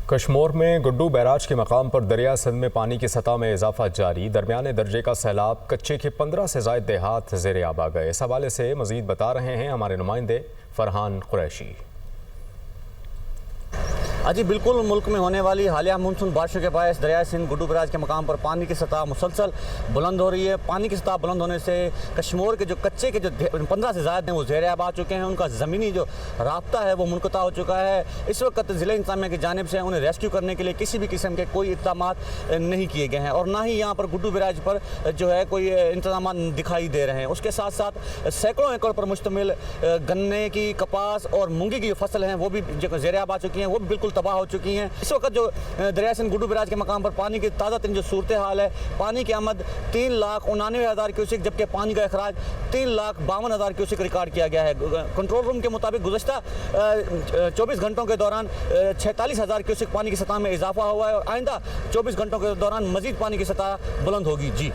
کشمور میں گڈو بیراج کے مقام پر دریا سندھ میں پانی کی سطح میں اضافہ جاری، درمیانے درجے کا سیلاب، کچے کے 15 سے زائد دیہات زیر آب آ گئے۔ اس حوالے سے مزید بتا رہے ہیں ہمارے نمائندے فرحان قریشی۔ جی بالکل، ملک میں ہونے والی حالیہ مونسون بارشوں کے باعث دریائے سندھ گڈو بیراج کے مقام پر پانی کی سطح مسلسل بلند ہو رہی ہے۔ پانی کی سطح بلند ہونے سے کشمیر کے جو کچے کے جو 15 سے زائد ہیں وہ زیر آب آ چکے ہیں، ان کا زمینی جو رابطہ ہے وہ منقطع ہو چکا ہے۔ اس وقت ضلع انتظامیہ کی جانب سے انہیں ریسکیو کرنے کے لیے کسی بھی قسم کے کوئی اقدامات نہیں کیے گئے ہیں، اور نہ ہی یہاں پر گڈو بیراج پر جو ہے کوئی انتظامات دکھائی دے رہے ہیں۔ اس کے ساتھ ساتھ سینکڑوں ایکڑ پر مشتمل گنے کی، کپاس اور مونگی کی جو فصل ہیں وہ بھی زیر آب آ چکی ہیں، وہ بھی بالکل تباہ ہو چکی ہیں۔ اس وقت جو دریائے سندھ گڈو بیراج کے مقام پر پانی کی تازہ ترین جو صورتحال ہے، پانی کی آمد 3,89,000 کیوسک، جبکہ پانی کا اخراج 3,52,000 کیوسک ریکارڈ کیا گیا ہے۔ کنٹرول روم کے مطابق گزشتہ 24 گھنٹوں کے دوران 46,000 کیوسک پانی کی سطح میں اضافہ ہوا ہے، اور آئندہ 24 گھنٹوں کے دوران مزید پانی کی سطح بلند ہوگی۔ جی